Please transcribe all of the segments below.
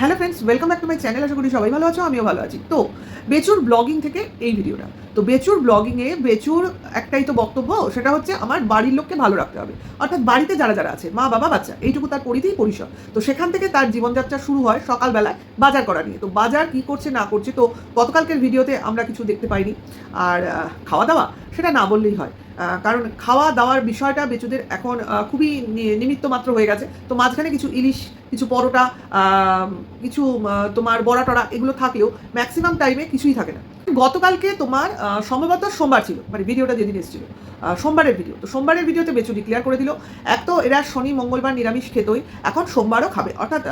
Hello friends, welcome back to my channel. আশা করি সবাই ভালো আছো, আমিও ভালো আছি। তো বেচুর ব্লগিং থেকে এই ভিডিওটা। তো বেচুর ব্লগিংয়ে বেচুর একটাই তো বক্তব্য, সেটা হচ্ছে আমার বাড়ির লোককে ভালো রাখতে হবে। অর্থাৎ বাড়িতে যারা যারা আছে, মা বাবা বাচ্চা, এইটুকু তার পরিধিই পরিসর। তো সেখান থেকে তার জীবনযাত্রা শুরু হয় সকালবেলায় বাজার করা নিয়ে। তো বাজার কী করছে না করছে, তো গতকালকের ভিডিওতে আমরা কিছু দেখতে পাইনি। আর খাওয়া দাওয়া সেটা না বললেই হয়, কারণ খাওয়া দাওয়ার বিষয়টা বেচুদের এখন খুবই নিমিত্ত মাত্র হয়ে গেছে। তো মাঝখানে কিছু ইলিশ, কিছু পরোটা, কিছু তোমার বড়া টড়া এগুলো থাকলেও ম্যাক্সিমাম টাইমে কিছুই থাকে না। গতকালকে তোমার সম্ভবত সোমবার ছিল, মানে ভিডিওটা যেদিন এসেছিল সোমবারের ভিডিও। তো সোমবারের ভিডিওতে বেচু ডিক্লেয়ার করে দিল এক তো এরা শনি মঙ্গলবার নিরামিষ খেতই, এখন সোমবারও খাবে। অর্থাৎ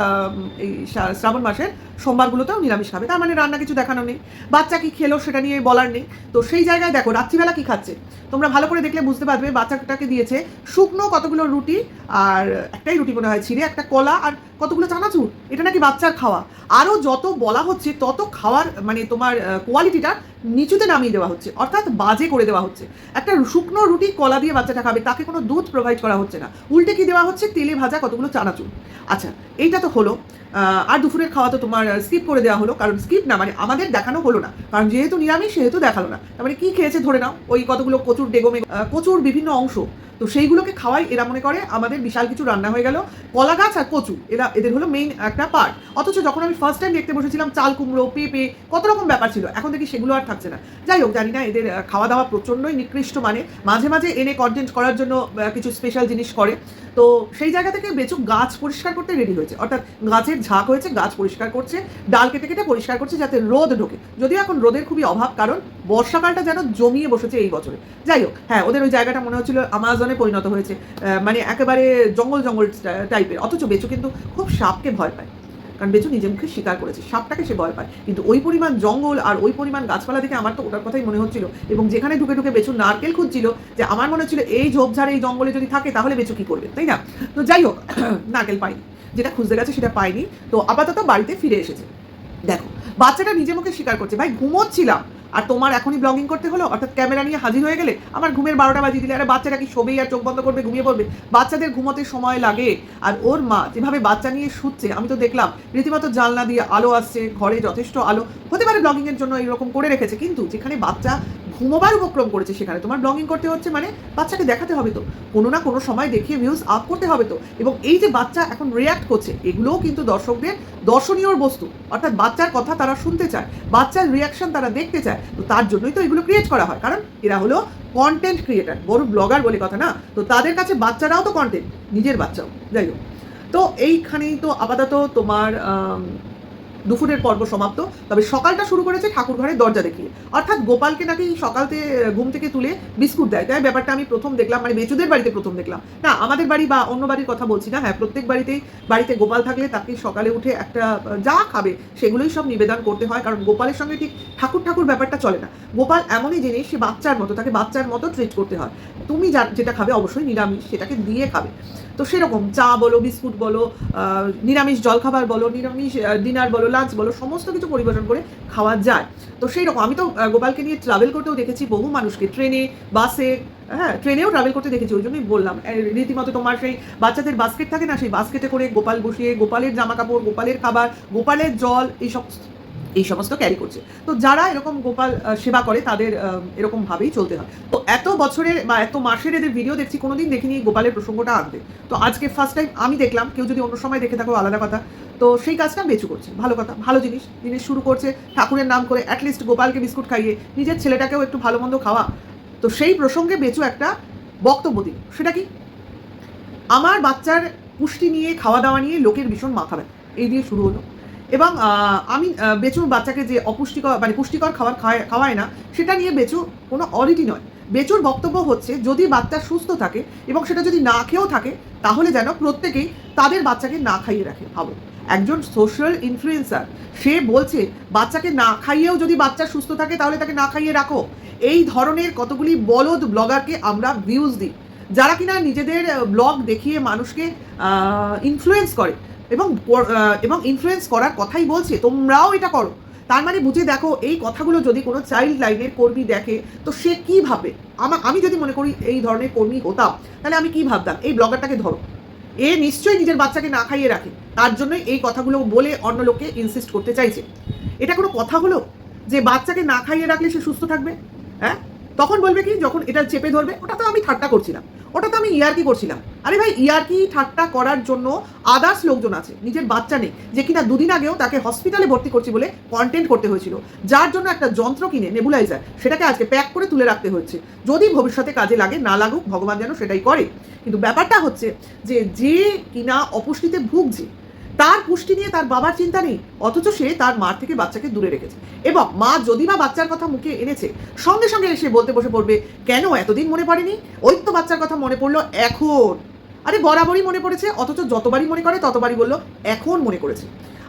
এই শ্রাবণ মাসের সোমবারগুলোতেও নিরামিষ খাবে। তার মানে রান্না কিছু দেখানো নেই, বাচ্চা কি খেলো সেটা নিয়ে বলার নেই। তো সেই জায়গায় দেখো রাত্রিবেলা কি খাচ্ছে, তোমরা ভালো করে দেখলে বুঝতে পারবে। বাচ্চাটাকে দিয়েছে শুকনো কতগুলো রুটি, আর একটাই রুটি মনে হয় ছিঁড়ে, একটা কলা, আর কতগুলো চানাচুর। এটা নাকি বাচ্চার খাওয়া। আরও যত বলা হচ্ছে তত খাওয়ার মানে তোমার কোয়ালিটিটা নিচুতে নামিয়ে দেওয়া হচ্ছে, অর্থাৎ বাজে করে দেওয়া হচ্ছে। একটা শুকনো রুটি কলা দিয়ে বাচ্চাটা খাবে, তাকে কোনো দুধ প্রোভাইড করা হচ্ছে না, উল্টে কি দেওয়া হচ্ছে, তেলে ভাজা কতগুলো চানাচুর। আচ্ছা, এইটা তো হলো। আর দুপুরের খাওয়া তো তোমার স্কিপ করে দেওয়া হলো, কারণ স্কিপ না মানে আমাদের দেখানো হলো না, কারণ যেহেতু নিরামিষ সেহেতু দেখালো না। তার মানে কী খেয়েছে ধরে নাও, ওই কতগুলো কচুর ডেগো কচুর বিভিন্ন অংশ, তো সেইগুলোকে খাওয়াই এরা মনে করে আমাদের বিশাল কিছু রান্না হয়ে গেল। কলা গাছ আর কচু এদের হলো মেইন একটা পার্ট। অথচ যখন আমি ফার্স্ট টাইম দেখতে বসেছিলাম চাল কুমড়ো, পেঁপে, কত রকম ব্যাপার ছিল, এখন দেখি সেগুলো আর থাকছে না। যাই হোক, জানি না, এদের খাওয়া দাওয়া প্রচণ্ডই নিকৃষ্ট। মানে মাঝে মাঝে এনে কন্টেন্ট করার জন্য কিছু স্পেশাল জিনিস করে। তো সেই জায়গা থেকে বেচু গাছ পরিষ্কার করতে রেডি হয়েছে, অর্থাৎ গাছের ঝাঁক হয়েছে, গাছ পরিষ্কার করছে, ডাল কেটে কেটে পরিষ্কার করছে যাতে রোদ ঢোকে। যদিও এখন রোদের খুবই অভাব, কারণ বর্ষাকালটা যেন জমিয়ে বসেছে এই বছরে। যাই হোক, হ্যাঁ, ওদের ওই জায়গাটা মনে হচ্ছিল আমাজনে পরিণত হয়েছে, মানে একেবারে জঙ্গল জঙ্গল টাইপের। অথচ বেচু কিন্তু খুব সাপকে ভয় পায়, কারণ বেচু নিজে মুখে স্বীকার করেছে সাপটাকে সে ভয় পায়। কিন্তু ওই পরিমাণ জঙ্গল আর ওই পরিমাণ গাছপালা দেখে আমার তো ওটার কথাই মনে হচ্ছিল। এবং যেখানে ঢুকে ঢুকে বেচু নারকেল খুঁজছিল, যে আমার মনে হচ্ছিল এই ঝোপঝাড় এই জঙ্গলে যদি থাকে তাহলে বেচু কী করবে, তাই না? তো যাই হোক, নারকেল পাইনি, যেটা খুঁজতে গেছে সেটা পাইনি। তো আপাতত বাড়িতে ফিরে এসেছে। দেখো, বাচ্চাটা নিজে মুখে স্বীকার করছে, ভাই ঘুমোচ্ছিলাম আর তোমার এখনই ব্লগিং করতে হলো, অর্থাৎ ক্যামেরা নিয়ে হাজির হয়ে গেলে আমার ঘুমের 12টা বাজিয়ে দিলে। আরে বাচ্চাটা কি শোবেই আর চোখ বন্ধ করবে, ঘুমিয়ে পড়বে? বাচ্চাদের ঘুমোতে সময় লাগে। আর ওর মা যেভাবে বাচ্চা নিয়ে শুচ্ছে, আমি তো দেখলাম রীতিমতো জানলা দিয়ে আলো আসছে, ঘরে যথেষ্ট আলো, হতে পারে ব্লগিংয়ের জন্য এইরকম করে রেখেছে। কিন্তু যেখানে বাচ্চা ঘুমোবার উপক্রম করেছে সেখানে তোমার ব্লগিং করতে হচ্ছে, মানে বাচ্চাকে দেখাতে হবে তো, কোনো না কোনো সময় দেখিয়ে ভিউজ আপ করতে হবে তো। এবং এই যে বাচ্চা এখন রিয়্যাক্ট করছে, এগুলোও কিন্তু দর্শকদের দর্শনীয় বস্তু, অর্থাৎ বাচ্চার কথা তারা শুনতে চায়, বাচ্চার রিয়াকশন তারা দেখতে চায়। তো তার জন্যই তো এগুলো ক্রিয়েট করা হয়, কারণ এরা হলো কন্টেন্ট ক্রিয়েটার, বড় ব্লগার বলে কথা না। তো তাদের কাছে বাচ্চারাও তো কন্টেন্ট, নিজের বাচ্চাও। যাই হোক, তো এইখানেই তো আপাতত তোমার দুপুরের পর্ব সমাপ্ত। তবে সকালটা শুরু করেছে ঠাকুর ঘরের দরজা দেখিয়ে, অর্থাৎ গোপালকে নাকি সকালতে ঘুম থেকে তুলে বিস্কুট দেয়। তাই ব্যাপারটা আমি প্রথম দেখলাম, মানে বেচুদের বাড়িতে প্রথম দেখলাম, না আমাদের বাড়ি বা অন্য বাড়ির কথা বলছি না। হ্যাঁ, প্রত্যেক বাড়িতে গোপাল থাকলে তাকে সকালে উঠে একটা যা খাবে সেগুলোই সব নিবেদন করতে হয়, কারণ গোপালের সঙ্গে ঠিক ঠাকুর ব্যাপারটা চলে না। গোপাল এমনই জিনিস, সে বাচ্চার মতো, তাকে বাচ্চার মতো ট্রিট করতে হয়। তুমি যেটা খাবে অবশ্যই নিরামিষ, সেটাকে দিয়ে খাবে। তো সেরকম চা বলো, বিস্কুট বলো, নিরামিষ জলখাবার বলো, নিরামিষ ডিনার বলো, লাঞ্চ বলো, সমস্ত কিছু পরিবেশন করে খাওয়া যায়। তো সেই রকম আমি তো গোপালকে নিয়ে ট্রাভেল করতেও দেখেছি বহু মানুষকে, ট্রেনে, বাসে, হ্যাঁ ট্রেনেও ট্রাভেল করতে দেখেছি। ওই জন্যই বললাম, রীতিমতো তোমার সেই বাচ্চাদের বাস্কেট থাকে না, সেই বাস্কেটে করে গোপাল বসিয়ে গোপালের জামা কাপড়, গোপালের খাবার, গোপালের জল, এই সমস্ত ক্যারি করছে। তো যারা এরকম গোপাল সেবা করে তাদের এরকমভাবেই চলতে হয়। তো এত বছরের বা এত মাসের এদের ভিডিও দেখছি, কোনোদিন দেখিনি গোপালের প্রসঙ্গটা আনতে। তো আজকে ফার্স্ট টাইম আমি দেখলাম, কেউ যদি অন্য সময় দেখে থাকো আলাদা কথা। তো সেই কাজটা বেচু করছে, ভালো কথা, ভালো জিনিস শুরু করছে ঠাকুরের নাম করে। অ্যাটলিস্ট গোপালকে বিস্কুট খাইয়ে নিজের ছেলেটাকেও একটু ভালো মন্দ খাওয়া। তো সেই প্রসঙ্গে বেচু একটা বক্তব্য দিল, সেটা কি, আমার বাচ্চার পুষ্টি নিয়ে, খাওয়া দাওয়া নিয়ে লোকের ভীষণ মাথা ব্যথা, এই দিয়ে শুরু হলো। এবং আমি বেচুর বাচ্চাকে যে অপুষ্টিকর মানে পুষ্টিকর খাবার খাওয়ায় না, সেটা নিয়ে বেচু কোনো অডিটি নয়। বেচুর বক্তব্য হচ্ছে, যদি বাচ্চা সুস্থ থাকে এবং সেটা যদি না খেয়েও থাকে, তাহলে যেন প্রত্যেকেই তাদের বাচ্চাকে না খাইয়ে রাখে। ভাবো, একজন সোশ্যাল ইনফ্লুয়েন্সার, সে বলছে বাচ্চাকে না খাইয়েও যদি বাচ্চা সুস্থ থাকে তাহলে তাকে না খাইয়ে রাখো। এই ধরনের কতগুলি বলদ ব্লগারকে আমরা ভিউজ দিই, যারা কিনা নিজেদের ব্লগ দেখিয়ে মানুষকে ইনফ্লুয়েন্স করে এবং ইনফ্লুয়েন্স করার কথাই বলছে, তোমরাও এটা করো। তার মানে বুঝে দেখো, এই কথাগুলো যদি কোনো চাইল্ড লাইনের কর্মী দেখে, তো সে কী ভাবে। আমি যদি মনে করি এই ধরনের কর্মী হতাম, তাহলে আমি কী ভাবতাম, এই ব্লগারটাকে ধরো, এ নিশ্চয়ই নিজের বাচ্চাকে না খাইয়ে রাখে, তার জন্যই এই কথাগুলো বলে অন্য লোককে ইনসিস্ট করতে চাইছে। এটা কোনো কথা হলো যে বাচ্চাকে না খাইয়ে রাখলে সে সুস্থ থাকবে? হ্যাঁ, তখন বলবে কি, যখন এটা চেপে ধরবে, ওটা তো আমি ঠাট্টা করছিলাম, ওটা তো আমি ইয়ার্কি করছিলাম। আরে ভাই, ইয়ার্কি ঠাট্টা করার জন্য আদার্স লোকজন আছে, নিজের বাচ্চা নেই, যে কিনা দুদিন আগেও তাকে হসপিটালে ভর্তি করছি বলে কন্টেন্ট করতে হয়েছিল, যার জন্য একটা যন্ত্র কিনে, নেবুলাইজার, সেটাকে আজকে প্যাক করে তুলে রাখতে হচ্ছে। যদি ভবিষ্যতে কাজে লাগে, না লাগুক, ভগবান যেন সেটাই করে। কিন্তু ব্যাপারটা হচ্ছে যে কিনা অপুষ্টিতে ভুগছে, তার পুষ্টি নিয়ে তার বাবার চিন্তা নেই, অথচ সে তার মার থেকে বাচ্চাকে দূরে রেখেছে। এবং মা যদি বা বাচ্চার কথা মুখে এনেছে, সঙ্গে সঙ্গে এসে বলতে বসে পড়বে, কেন এতদিন মনে পড়েনি, ওই তো বাচ্চার কথা মনে পড়লো এখন। আরে বরাবরই মনে পড়েছে, অথচ যতবারই মনে করে ততবারই বললো এখন মনে করেছে।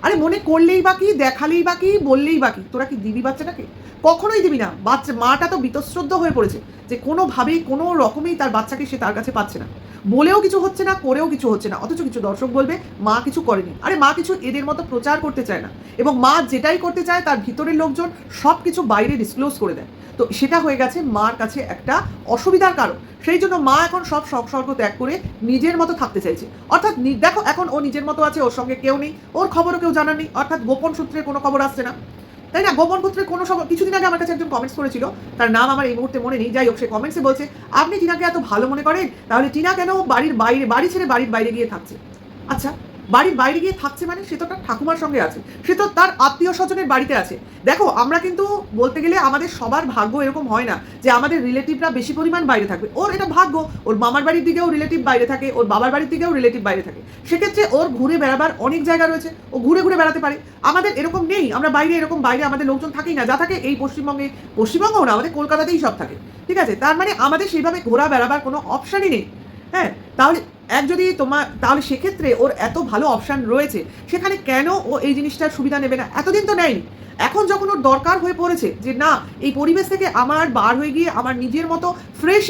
আরে মনে করলেই বাকি, দেখালেই বাকি, বললেই বাকি, তোরা কি দিবি বাচ্চাটাকে? কখনোই দিবি না। বাচ্চা মাটা তো বীতশ্রদ্ধ হয়ে পড়েছে যে কোনোভাবেই কোনো রকমেই তার বাচ্চাকে সে তার কাছে পাচ্ছে না, বলেও কিছু হচ্ছে না, করেও কিছু হচ্ছে না। অথচ কিছু দর্শক বলবে মা কিছু করেনি। আরে মা কিছু এদের মতো প্রচার করতে চায় না, এবং মা যেটাই করতে চায় তার ভিতরের লোকজন সব কিছু বাইরে ডিসক্লোজ করে দেয়। তো সেটা হয়ে গেছে মার কাছে একটা অসুবিধার কারণ। সেই জন্য মা এখন সব শখ স্বর্গ ত্যাগ করে নিজের মতো থাকতে চাইছে। অর্থাৎ দেখো, এখন ও নিজের মতো আছে, ওর সঙ্গে কেউ নেই, ওর খবরও কেউ জানার নেই, অর্থাৎ গোপন সূত্রে কোনো খবর আসছে না, তাই না? গোপন সূত্রে কোনো খবর। কিছুদিন আগে আমার কাছে একজন কমেন্টস করেছিল, তার নাম আমার এই মুহূর্তে মনে নেই, যাই হোক, সে কমেন্টসে বলছে, আপনি টিনাকে এত ভালো মনে করেন, তাহলে টিনা কেন বাড়ির বাইরে, বাড়ি ছেড়ে বাড়ির বাইরে গিয়ে থাকছে? আচ্ছা, বাড়ির বাইরে গিয়ে থাকছে মানে সে তো তার ঠাকুমার সঙ্গে আছে, সে তো তার আত্মীয় স্বজনের বাড়িতে আছে। দেখো, আমরা কিন্তু বলতে গেলে আমাদের সবার ভাগ্য এরকম হয় না যে আমাদের রিলেটিভরা বেশি পরিমাণ বাইরে থাকবে। ওর এটা ভাগ্য, ওর মামার বাড়ির দিকেও রিলেটিভ বাইরে থাকে, ওর বাবার বাড়ির দিকেও রিলেটিভ বাইরে থাকে। সেক্ষেত্রে ওর ঘুরে বেড়াবার অনেক জায়গা রয়েছে, ও ঘুরে ঘুরে বেড়াতে পারে। আমাদের এরকম নেই, আমরা বাইরে এরকম বাইরে আমাদের লোকজন থাকেই না, যা থাকে এই পশ্চিমবঙ্গও না, আমাদের কলকাতাতেই সব থাকে। ঠিক আছে, তার মানে আমাদের সেইভাবে ঘোরা বেড়াবার কোনো অপশানই নেই। হ্যাঁ, তাহলে সেক্ষেত্রে ওর এত ভালো অপশান রয়েছে, সেখানে কেন ও এই জিনিসটার সুবিধা নেবে না? এতদিন তো নেয়নি। এখন যখন ওর দরকার হয়ে পড়েছে যে না, এই পরিবেশ থেকে আমার বার হয়ে গিয়ে আমার নিজের মতো ফ্রেশ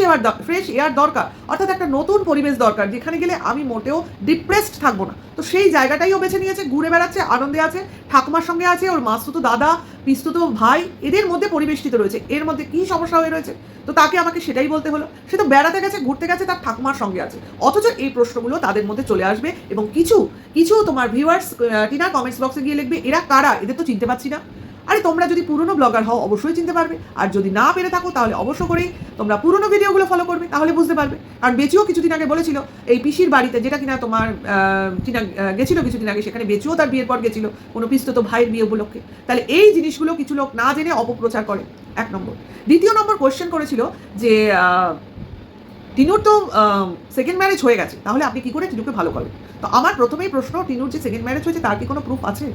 এয়ার দরকার, অর্থাৎ একটা নতুন পরিবেশ দরকার, যেখানে গেলে আমি মোটেও ডিপ্রেসড থাকবো না, তো সেই জায়গাটাই ও বেছে নিয়েছে। ঘুরে বেড়াচ্ছে, আনন্দে আছে, ঠাকুমার সঙ্গে আছে, ওর মাসতুতো দাদা, পিসতুতো ভাই, এদের মধ্যে পরিবেষ্টিত রয়েছে। এর মধ্যে কি সমস্যা হয়ে রয়েছে? তো তাকে আমাকে সেটাই বলতে হলো। সে তো বেড়াতে গেছে, ঘুরতে গেছে, তার ঠাকুমার সঙ্গে আছে। অথচ এই প্রশ্নগুলো তাদের মধ্যে চলে আসবে, এবং কিছু কিছু তোমার ভিউয়ার্স টিনার কমেন্টস বক্সে গিয়ে লিখবে, এরা কারা, এদের তো চিনতে পারছি না। আরে তোমরা যদি পুরনো ব্লগার হও অবশ্যই চিনতে পারবে, আর যদি না পেরে থাকো তাহলে অবশ্য করেই তোমরা পুরনো ভিডিওগুলো ফলো করবে, তাহলে বুঝতে পারবে। কারণ বেচুও কিছুদিন আগে বলেছিল এই পিসির বাড়িতে, যেটা কিনা তোমার টিনা গেছিল কিছুদিন আগে, সেখানে বেচুও তার বিয়ের পর গেছিল কোনো পিসতো ভাইয়ের বিয়ে উপলক্ষে। তাহলে এই জিনিসগুলো কিছু লোক না জেনে অপপ্রচার করে, 1 নম্বর। দ্বিতীয় নম্বর কোয়েশ্চেন করেছিল যে টিনুর তো সেকেন্ড ম্যারেজ হয়ে গেছে, তাহলে আপনি কি করে টিনুকে ভালো করবেন? তো আমার প্রথমেই প্রশ্ন, টিনুর যে সেকেন্ড ম্যারেজ হয়েছে তার কি কোনো প্রুফ আছে?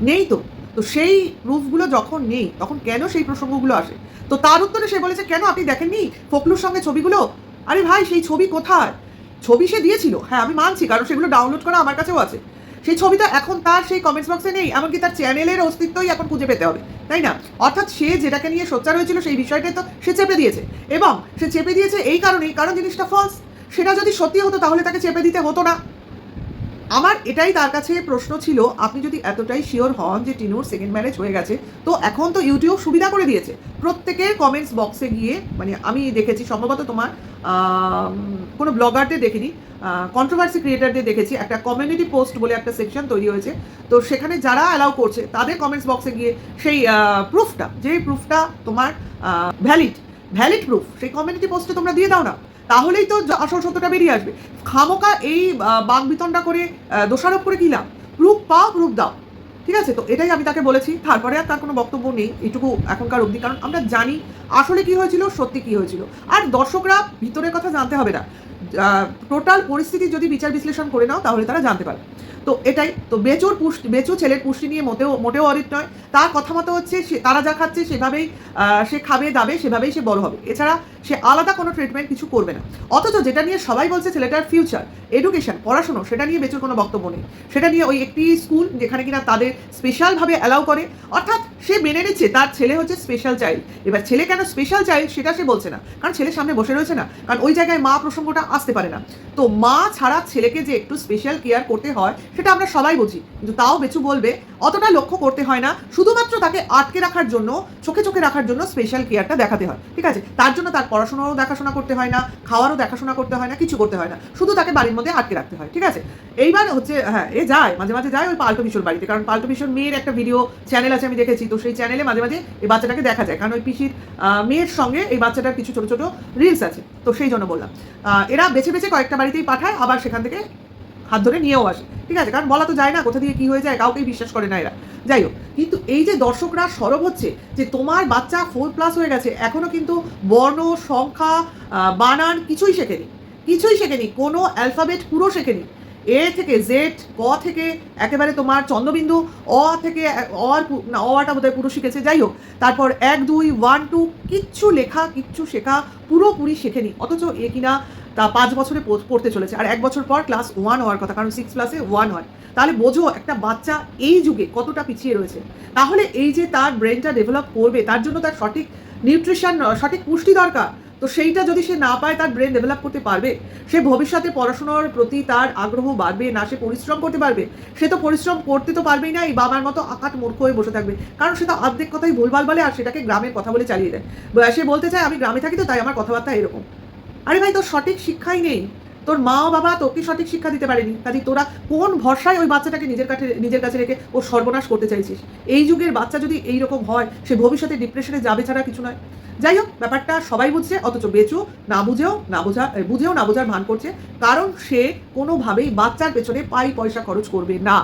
নেই তো। তো সেই প্রুফগুলো যখন নেই, তখন কেন সেই প্রসঙ্গগুলো আসে? তো তার উত্তরে সে বলেছে, কেন আপনি দেখেননি ফকলুর সঙ্গে ছবিগুলো? আরে ভাই, সেই ছবি কোথায়? ছবি সে দিয়েছিল, হ্যাঁ আমি মানছি, কারণ সেগুলো ডাউনলোড করা আমার কাছেও আছে। সেই ছবিটা এখন তার সেই কমেন্টস বক্সে নেই, এমনকি তার চ্যানেলের অস্তিত্বই এখন খুঁজে পেতে হবে, তাই না? অর্থাৎ সে যেটাকে নিয়ে সোচ্চার হয়েছিল সেই বিষয়টাই তো সে চেপে দিয়েছে, এবং সে চেপে দিয়েছে এই কারণেই, কারণ জিনিসটা ফলস। সেটা যদি সত্যি হতো তাহলে তাকে চেপে দিতে হতো না। আমার এটাই তার কাছে প্রশ্ন ছিল, আপনি যদি এতটাই শিওর হন যে টিনুর সেকেন্ড ম্যারেজ হয়ে গেছে, তো এখন তো ইউটিউব সুবিধা করে দিয়েছে, প্রত্যেকের কমেন্টস বক্সে গিয়ে, মানে আমি দেখেছি সম্ভবত তোমার কোনো ব্লগারদের দেখিনি, কন্ট্রোভার্সি ক্রিয়েটারদের দেখেছি, একটা কমিউনিটি পোস্ট বলে একটা সেকশন তৈরি হয়েছে, তো সেখানে যারা অ্যালাউ করছে তাদের কমেন্টস বক্সে গিয়ে সেই প্রুফটা, যে প্রুফটা তোমার ভ্যালিড প্রুফ, সেই কমিউনিটি পোস্টে তোমরা দিয়ে দাও না, তাহলেই তো আসল সত্যটা বেরিয়ে আসবে। খামোকা এই বাকবিতণ্ডা করে দোষারোপ করে কি লাভ? প্রুফ পাও, প্রুফ দাও, ঠিক আছে? তো এটাই আমি তাকে বলেছি, তারপরে আর তার কোনো বক্তব্য নেই এইটুকু এখনকার অবধি, কারণ আমরা জানি আসলে কি হয়েছিল, সত্যি কি হয়েছিল। আর দর্শকরা ভিতরের কথা জানতে হবে না, টোটাল পরিস্থিতি যদি বিচার বিশ্লেষণ করে নাও তাহলে তারা জানতে পারবে। তো এটাই তো, বেচু ছেলের পুষ্টি নিয়ে মোটেও অরিট নয়। তার কথা মতো হচ্ছে তারা যা খাচ্ছে সেভাবেই সে খাবে দাবে, সেভাবেই সে বড় হবে, এছাড়া সে আলাদা কোনো ট্রিটমেন্ট কিছু করবে না। অথচ যেটা নিয়ে সবাই বলছে ছেলেটার ফিউচার, এডুকেশন, পড়াশুনো, সেটা নিয়ে বেচুর কোনো বক্তব্য নেই। সেটা নিয়ে ওই একটি স্কুল যেখানে কিনা তাদের স্পেশালভাবে অ্যালাউ করে, অর্থাৎ সে মেনে নিচ্ছে তার ছেলে হচ্ছে স্পেশাল চাইল্ড। এবার ছেলে কেন স্পেশাল চাইল্ড সেটা সে বলছে না, কারণ ছেলের সামনে বসে রয়েছে না, কারণ ওই জায়গায় মা প্রসঙ্গটা আসছে বাঁচতে পারে না। তো মা ছাড়া ছেলেকে যে একটু স্পেশাল কেয়ার করতে হয় সেটা আমরা সবাই বুঝি, কিন্তু তাও বেচু বলবে অতটা লক্ষ্য করতে হয় না, শুধুমাত্র তাকে আটকে রাখার জন্য, চোখে চোখে রাখার জন্য স্পেশাল কেয়ারটা দেখাতে হয়, ঠিক আছে? তার জন্য তার পড়াশোনারও দেখাশোনা করতে হয় না, খাওয়ারও দেখাশোনা করতে হয় না, কিছু করতে হয় না, শুধু তাকে বাড়ির মধ্যে আটকে রাখতে হয়, ঠিক আছে? এইবার হচ্ছে হ্যাঁ, এ যায় মাঝে মাঝে যায় ওই পাল্টো পিসোর বাড়িতে, কারণ পাল্টো পিসোর মেয়ের একটা ভিডিও চ্যানেল আছে আমি দেখেছি, তো সেই চ্যানেলে মাঝে মাঝে এই বাচ্চাটাকে দেখা যায়, কারণ ওই পিসির মেয়ের সঙ্গে এই বাচ্চাটার কিছু ছোটো ছোটো রিলস আছে, তো সেই জন্য বললাম। এরা বেছে বেছে কয়েকটা বাড়িতেই পাঠায়, আবার সেখান থেকে হাত ধরে নিয়েও আসে, ঠিক আছে? কারণ বলা তো যায় না কোথা দিয়ে কী হয়ে যায়, কাউকেই বিশ্বাস করে না এরা। যাই হোক, কিন্তু এই যে দর্শকরা সরব হচ্ছে যে তোমার বাচ্চা 4+ হয়ে গেছে, এখনও কিন্তু বর্ণ, সংখ্যা, বানান কিছুই শেখেনি, কোনো অ্যালফাবেট পুরো শেখেনি, এ থেকে জেড, ক থেকে একেবারে তোমার চন্দ্রবিন্দু, অ থেকে অটা বোধহয় পুরো শিখেছে, যাই হোক, তারপর 1 2 1 2 কিচ্ছু লেখা, কিচ্ছু শেখা পুরোপুরি শেখেনি, অথচ এ কিনা তা 5 বছরে পড়তে চলেছে, আর 1 বছর পর ক্লাস 1 হওয়ার কথা, কারণ 6+এ 1 হয়। তাহলে বোঝো একটা বাচ্চা এই যুগে কতটা পিছিয়ে রয়েছে। তাহলে এই যে তার ব্রেনটা ডেভেলপ করবে, তার জন্য তার সঠিক নিউট্রিশন, সঠিক পুষ্টি দরকার, তো সেইটা যদি সে না পায়, তার ব্রেন ডেভেলপ করতে পারবে? সে ভবিষ্যতে পড়াশোনার প্রতি তার আগ্রহ বাড়বে না? সে পরিশ্রম করতে পারবে? সে তো পরিশ্রম করতে তো পারবেই না, এই বাবার মতো আকাট মূর্খ হয়ে বসে থাকবে, কারণ সে তো অর্ধেক কথাই ভুলভাল বলে, আর সেটাকে গ্রামের কথা বলে চালিয়ে দেয়। সে বলতে চায় আমি গ্রামে থাকি তো তাই আমার কথাবার্তা এরকম। আরে ভাই, তোর সঠিক শিক্ষাই নেই, তোর মা বাবা তোকে সঠিক শিক্ষা দিতে পারেনি, কাজে তোরা কোন ভরসায় ওই বাচ্চাটাকে নিজের কাছে রেখে ও সর্বনাশ করতে চাইছিস? এই যুগের বাচ্চা যদি এইরকম হয়, সে ভবিষ্যতে ডিপ্রেশনে যাবে ছাড়া কিছু নয়। যাই হোক, ব্যাপারটা সবাই বুঝছে, অথচ বেচু বুঝেও না বোঝার ভান করছে, কারণ সে কোনোভাবেই বাচ্চার পেছনে পয়সা খরচ করবে না।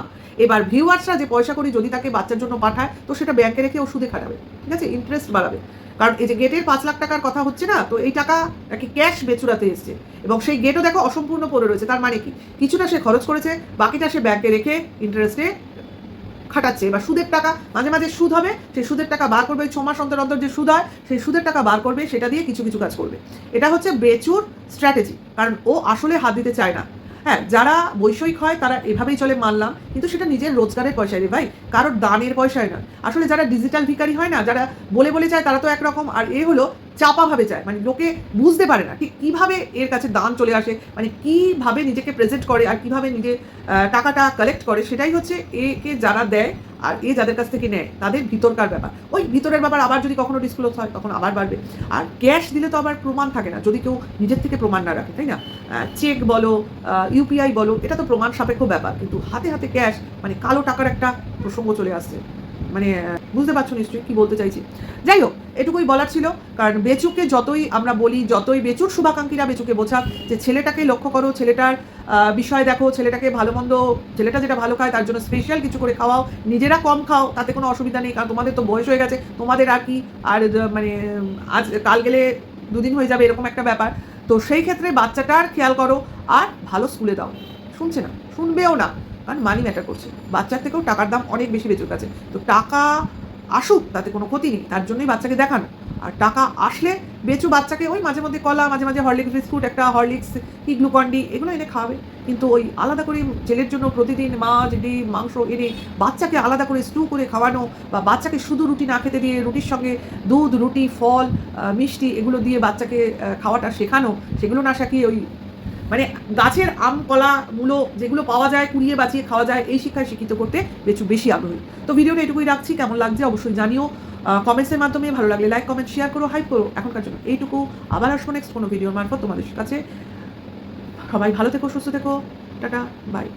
এবার ভিউয়ার্সরা যে পয়সা করে যদি তাকে বাচ্চার জন্য পাঠায়, তো সেটা ব্যাংকে রেখে ও সুদে খাটাবে, ঠিক আছে? ইন্টারেস্ট বাড়াবে, কারণ এই যে গেটের 5 লাখ টাকার কথা হচ্ছে না, তো এই টাকা নাকি ক্যাশ বেচুরাতে এসছে, এবং সেই গেটও দেখো অসম্পূর্ণ পড়ে রয়েছে। তার মানে কি, কিছুটা সে খরচ করেছে, বাকিটা সে ব্যাংকে রেখে ইন্টারেস্টে খাটাচ্ছে। এবার সুদের টাকা মাঝে মাঝে সুদ হবে, সেই সুদের টাকা বার করবে, 6 মাস অন্তর অন্তর যে সুদ হয় সেই সুদের টাকা বার করবে, সেটা দিয়ে কিছু কিছু কাজ করবে। এটা হচ্ছে বেচুর স্ট্র্যাটেজি, কারণ ও আসলে হাত দিতে চায় না। হ্যাঁ, যারা বৈষয়িক হয় তারা এভাবেই চলে মানলাম, কিন্তু সেটা নিজের রোজগারের পয়সায় রে ভাই, কারোর দানের পয়সায় না। আসলে যারা ডিজিটাল ভিখারি হয় না, যারা বলে বলে চায়, তারা তো একরকম, আর এ হলো চাপাভাবে চায়, মানে লোকে বুঝতে পারে না ঠিক কীভাবে এর কাছে দান চলে আসে, মানে কীভাবে নিজেকে প্রেজেন্ট করে আর কীভাবে নিজে টাকাটা কালেক্ট করে, সেটাই হচ্ছে একে যারা দেয় আর এ যাদের কাছ থেকে নেয় তাদের ভিতরকার ব্যাপার। ওই ভিতরের ব্যাপার আবার যদি কখনো ডিসক্লোজ হয় তখন আবার বাড়বে। আর ক্যাশ দিলে তো আবার প্রমাণ থাকে না, যদি কেউ নিজের থেকে প্রমাণ না রাখে, তাই না? চেক বলো, ইউপিআই বলো, এটা তো প্রমাণ সাপেক্ষ ব্যাপার, কিন্তু হাতে হাতে ক্যাশ, মানে কালো টাকার একটা প্রসঙ্গ চলে আসছে। মানে বুঝতে পারছো নিশ্চয়ই কী বলতে চাইছি। যাই হোক, এটুকুই বলার ছিল, কারণ বেচুকে যতই আমরা বলি, যতই বেচুর শুভাকাঙ্ক্ষীরা বেচুকে বোঝাক যে ছেলেটাকে লক্ষ্য করো, ছেলেটার বিষয় দেখো, ছেলেটাকে ভালো মন্দ, ছেলেটা যেটা ভালো খায় তার জন্য স্পেশাল কিছু করে খাওয়াও, নিজেরা কম খাও, তাতে কোনো অসুবিধা নেই, কারণ তোমাদের তো বয়স হয়ে গেছে, তোমাদের আর কি আর মানে আজ কাল গেলে 2 দিন হয়ে যাবে, এরকম একটা ব্যাপার। তো সেই ক্ষেত্রে বাচ্চাটার খেয়াল করো, আর ভালো স্কুলে দাও। শুনছে না, শুনবেও না, কারণ মানি ম্যাটার করছে। বাচ্চার থেকেও টাকার দাম অনেক বেশি বেচুর কাছে, তো টাকা আসুক তাতে কোনো ক্ষতি নেই, তার জন্যই বাচ্চাকে দেখানো। আর টাকা আসলে বেচু বাচ্চাকে ওই মাঝে মধ্যে কলা, মাঝে মাঝে হরলিক্স বিস্কুট, একটা হরলিক্স কি গ্লুকন্ডি, এগুলো এনে খাওয়াবে, কিন্তু ওই আলাদা করে ছেলের জন্য প্রতিদিন মাছ, ডিম, মাংস এনে বাচ্চাকে আলাদা করে স্টু করে খাওয়ানো, বা বাচ্চাকে শুধু রুটি না খেতে দিয়ে রুটির সঙ্গে দুধ, রুটি, ফল, মিষ্টি এগুলো দিয়ে বাচ্চাকে খাওয়াটা শেখানো, সেগুলো না শেখিয়ে ওই মানে গাছের আম, কলা, মূলো যেগুলো পাওয়া যায় কুড়িয়ে বাঁচিয়ে খাওয়া যায়, এই শিক্ষায় শিক্ষিত করতে বেচু বেশি আগ্রহী। তো ভিডিওটা এটুকুই রাখছি, কেমন লাগছে অবশ্যই জানিও কমেন্টসের মাধ্যমে। ভালো লাগলে লাইক, কমেন্ট, শেয়ার করো, হাইপ করো। এখনকার জন্য এইটুকু, আবার আসবো নেক্সট কোনো ভিডিওর মারফত তোমাদের কাছে। সবাই ভালো থেকো, সুস্থ থেকো, টাটা, বাই।